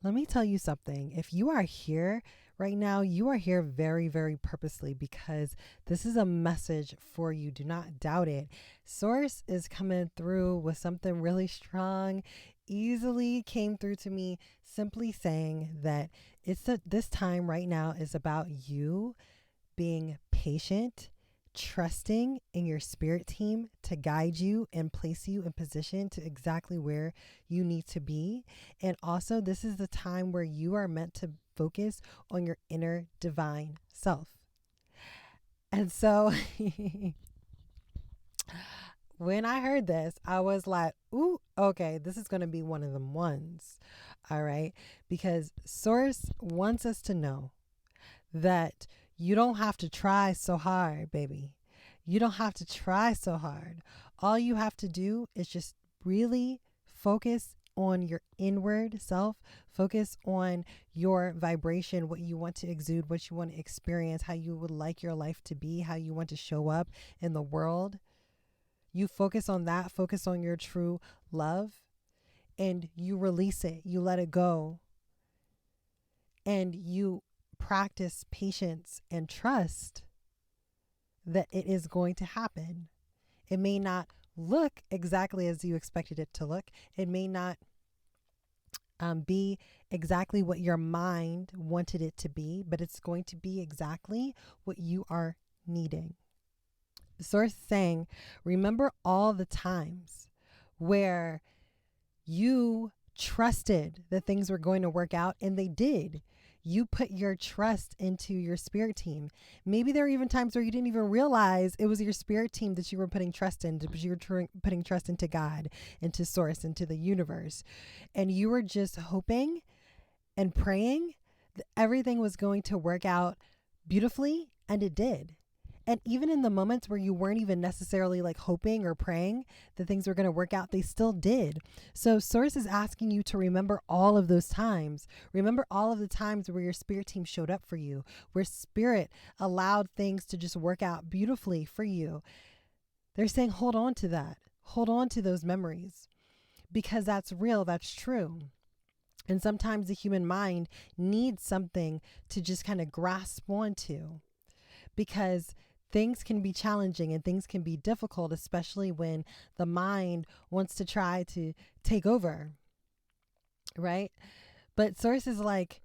Let me tell you something. If you are here right now, you are here very, very purposely because this is a message for you. Do not doubt it. Source is coming through with something really strong. Easily came through to me simply saying that this time right now is about you being patient, trusting in your spirit team to guide you and place you in position to exactly where you need to be. And also, this is the time where you are meant to focus on your inner divine self. And so, when I heard this, I was like, ooh, okay, this is going to be one of them ones. All right. Because Source wants us to know that you don't have to try so hard, baby. You don't have to try so hard. All you have to do is just really focus on your inward self, focus on your vibration, what you want to exude, what you want to experience, how you would like your life to be, how you want to show up in the world. You focus on that, focus on your true love, and you release it, you let it go, and you practice patience and trust that it is going to happen. It may not look exactly as you expected it to look. It may not be exactly what your mind wanted it to be, but it's going to be exactly what you are needing. The source is saying, remember all the times where you trusted that things were going to work out, and they did. You put your trust into your spirit team. Maybe there are even times where you didn't even realize it was your spirit team that you were putting trust into, but you were putting trust into God, into Source, into the universe. And you were just hoping and praying that everything was going to work out beautifully, and it did. And even in the moments where you weren't even necessarily like hoping or praying that things were going to work out, they still did. So Source is asking you to remember all of those times. Remember all of the times where your spirit team showed up for you, where spirit allowed things to just work out beautifully for you. They're saying, hold on to that. Hold on to those memories because that's real. That's true. And sometimes the human mind needs something to just kind of grasp onto because things can be challenging and things can be difficult, especially when the mind wants to try to take over, right? But Source is like,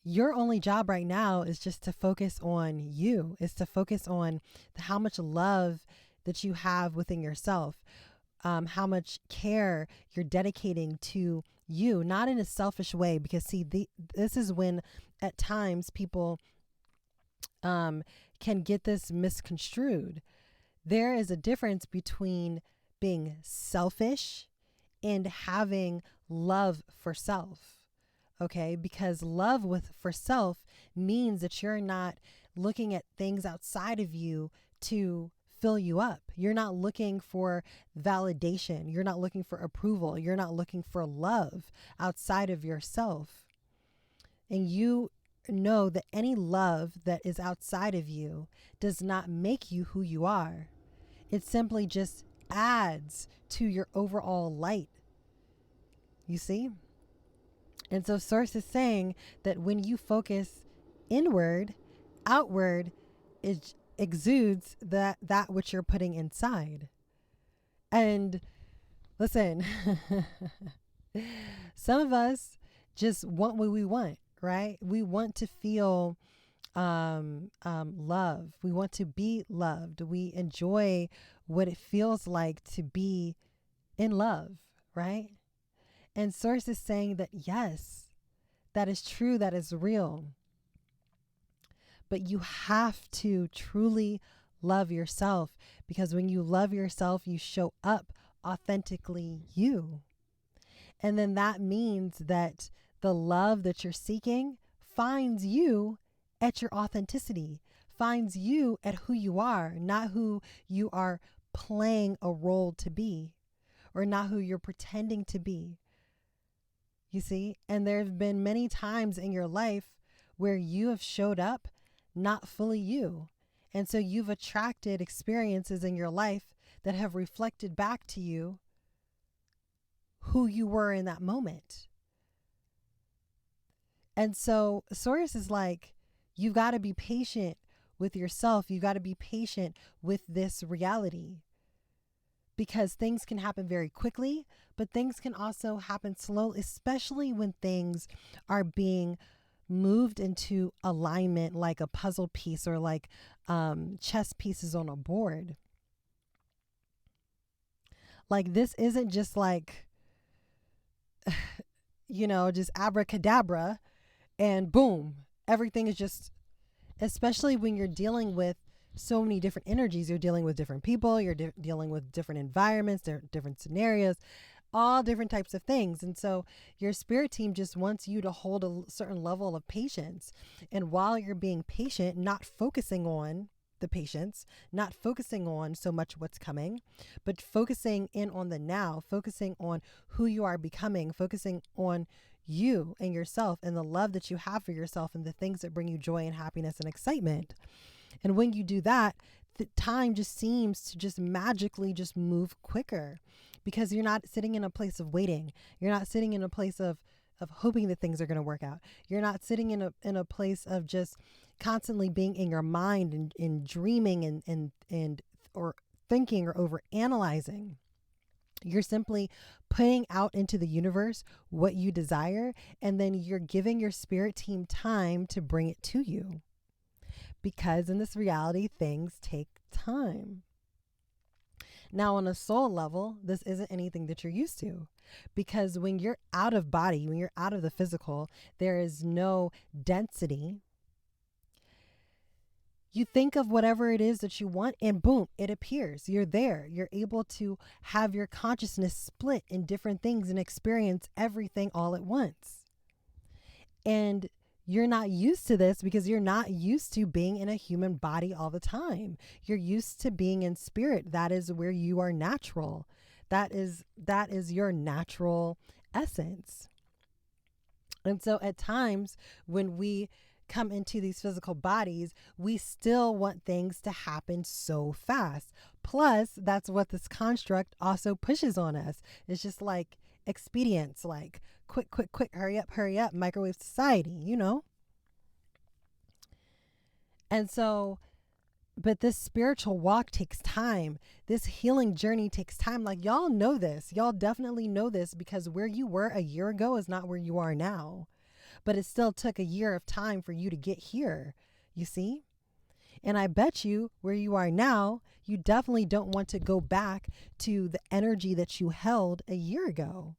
your only job right now is just to focus on you, is to focus on how much love that you have within yourself, how much care you're dedicating to you, not in a selfish way, because see, this is when at times people can get this misconstrued. There is a difference between being selfish and having love for self. Okay, because for self means that you're not looking at things outside of you to fill you up. You're not looking for validation. You're not looking for approval. You're not looking for love outside of yourself. And you know that any love that is outside of you does not make you who you are. It simply just adds to your overall light. You see? And so Source is saying that when you focus inward, outward, it exudes that which you're putting inside. And listen, some of us just want what we want, right? We want to feel love. We want to be loved. We enjoy what it feels like to be in love, right? And Source is saying that yes, that is true, that is real. But you have to truly love yourself, because when you love yourself, you show up authentically you. And then that means that the love that you're seeking finds you at your authenticity, finds you at who you are, not who you are playing a role to be, or not who you're pretending to be. You see? And there have been many times in your life where you have showed up not fully you. And so you've attracted experiences in your life that have reflected back to you who you were in that moment. And so Source is like, you got to be patient with yourself. You got to be patient with this reality, because things can happen very quickly, but things can also happen slowly, especially when things are being moved into alignment like a puzzle piece, or like chess pieces on a board. Like, this isn't just like, just abracadabra and boom, everything is just, especially when you're dealing with so many different energies. You're dealing with different people, you're dealing with different environments, different scenarios, all different types of things. And so your spirit team just wants you to hold a certain level of patience. And while you're being patient, not focusing on the patience, not focusing on so much what's coming, but focusing in on the now, focusing on who you are becoming, focusing on you and yourself and the love that you have for yourself and the things that bring you joy and happiness and excitement. And when you do that, the time just seems to just magically just move quicker, because you're not sitting in a place of waiting. You're not sitting in a place of hoping that things are going to work out. You're not sitting in a place of just constantly being in your mind and dreaming and or thinking or over analyzing. You're simply putting out into the universe what you desire, and then you're giving your spirit team time to bring it to you. Because in this reality, things take time. Now, on a soul level, this isn't anything that you're used to, because when you're out of body, when you're out of the physical, there is no density. You think of whatever it is that you want and boom, it appears. You're there. You're able to have your consciousness split in different things and experience everything all at once. And you're not used to this because you're not used to being in a human body all the time. You're used to being in spirit. That is where you are natural. That is your natural essence. And so at times when we come into these physical bodies, we still want things to happen so fast. Plus, that's what this construct also pushes on us. It's just like expedience, like quick, hurry up, microwave society. And so, but this spiritual walk takes time. This healing journey takes time. Like, y'all know this. Y'all definitely know this, because where you were a year ago is not where you are now. But it still took a year of time for you to get here, you see? And I bet you where you are now, you definitely don't want to go back to the energy that you held a year ago.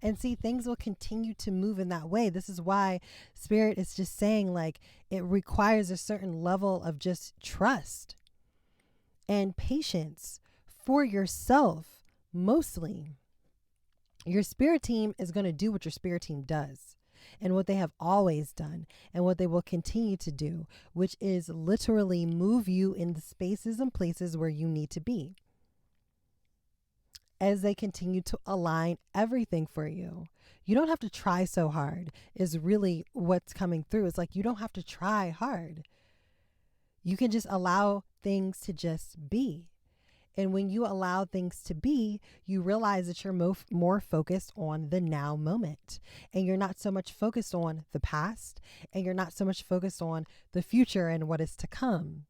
And see, things will continue to move in that way. This is why Spirit is just saying, like, it requires a certain level of just trust and patience for yourself, mostly. Your spirit team is going to do what your spirit team does and what they have always done and what they will continue to do, which is literally move you in the spaces and places where you need to be, as they continue to align everything for you. You don't have to try so hard, is really what's coming through. It's like, you don't have to try hard. You can just allow things to just be. And when you allow things to be, you realize that you're more focused on the now moment. And you're not so much focused on the past, and you're not so much focused on the future and what is to come.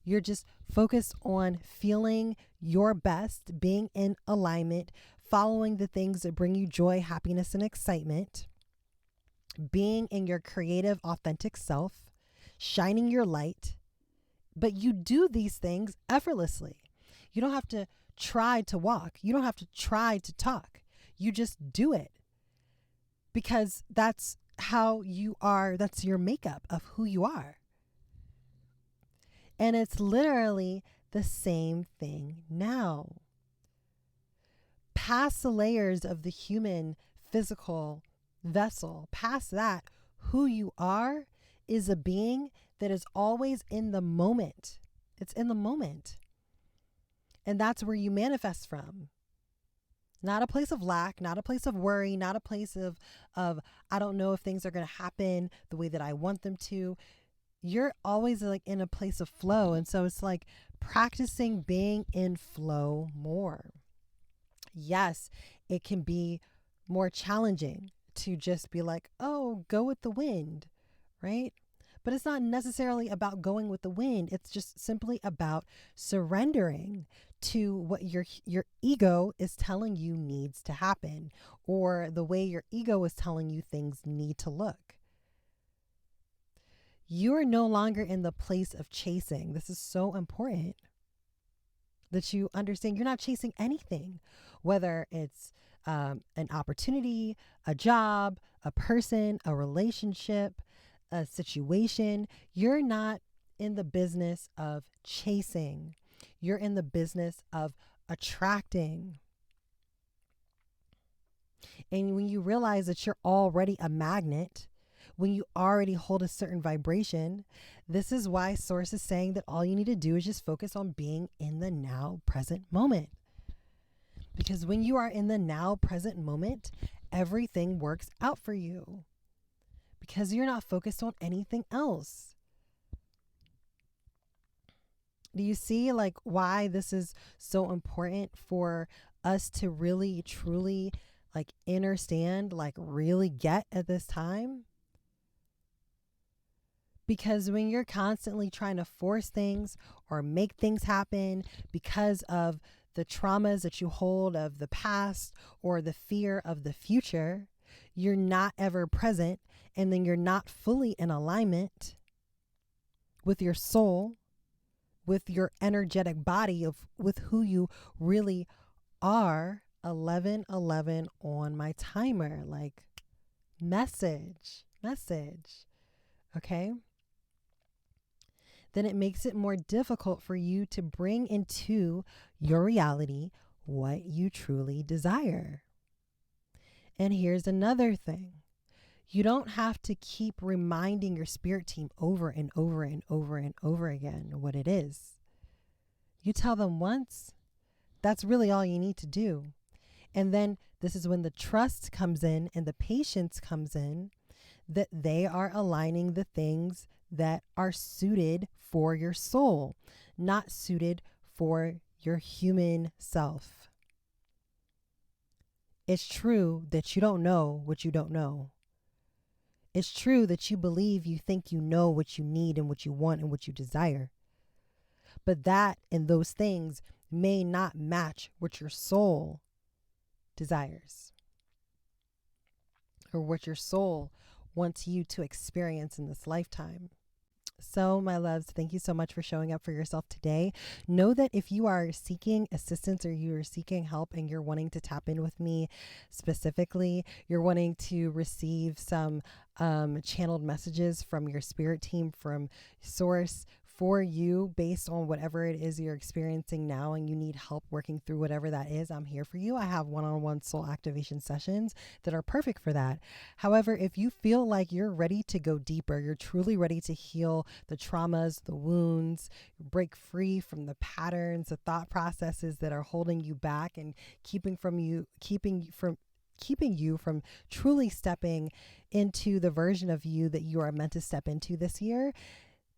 You're just focused on feeling your best, being in alignment, following the things that bring you joy, happiness, and excitement, being in your creative, authentic self, shining your light. But you do these things effortlessly. You don't have to try to walk. You don't have to try to talk. You just do it, because that's how you are. That's your makeup of who you are. And it's literally the same thing now. Past the layers of the human physical vessel, past that, who you are is a being that is always in the moment. It's in the moment. And that's where you manifest from. Not a place of lack, not a place of worry, not a place of I don't know if things are going to happen the way that I want them to. You're always like in a place of flow. And so it's like practicing being in flow more. Yes, it can be more challenging to just be like, oh, go with the wind, right? But it's not necessarily about going with the wind. It's just simply about surrendering to what your ego is telling you needs to happen, or the way your ego is telling you things need to look. You are no longer in the place of chasing. This is so important that you understand you're not chasing anything, whether it's an opportunity, a job, a person, a relationship, a situation. You're not in the business of chasing. You're in the business of attracting. And when you realize that you're already a magnet, when you already hold a certain vibration, this is why Source is saying that all you need to do is just focus on being in the now present moment. Because when you are in the now present moment, everything works out for you. Because you're not focused on anything else. Do you see like why this is so important for us to really, truly like understand, like really get at this time? Because when you're constantly trying to force things or make things happen because of the traumas that you hold of the past or the fear of the future, you're not ever present, and then you're not fully in alignment with your soul, with your energetic body, with who you really are. 11:11 on my timer, like message. Okay? Then it makes it more difficult for you to bring into your reality what you truly desire. And here's another thing. You don't have to keep reminding your spirit team over and over and over and over again what it is. You tell them once, that's really all you need to do. And then this is when the trust comes in and the patience comes in, that they are aligning the things that are suited for your soul, not suited for your human self. It's true that you don't know what you don't know. It's true that you believe you think you know what you need and what you want and what you desire. But that and those things may not match what your soul desires or what your soul wants you to experience in this lifetime. So, my loves, thank you so much for showing up for yourself today. Know that if you are seeking assistance or you are seeking help and you're wanting to tap in with me specifically, you're wanting to receive some channeled messages from your spirit team, from Source, for you based on whatever it is you're experiencing now and you need help working through whatever that is, I'm here for you. I have one-on-one soul activation sessions that are perfect for that. However, if you feel like you're ready to go deeper, you're truly ready to heal the traumas, the wounds, break free from the patterns, the thought processes that are holding you back and keeping you from truly stepping into the version of you that you are meant to step into this year,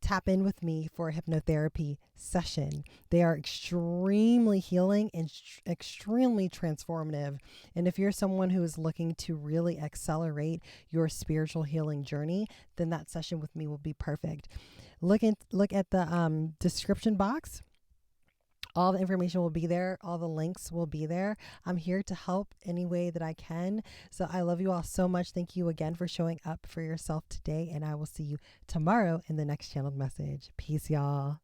tap in with me for a hypnotherapy session. They are extremely healing and extremely transformative. And if you're someone who is looking to really accelerate your spiritual healing journey, then that session with me will be perfect. Look at the description box. All the information will be there. All the links will be there. I'm here to help any way that I can. So I love you all so much. Thank you again for showing up for yourself today. And I will see you tomorrow in the next channeled message. Peace, y'all.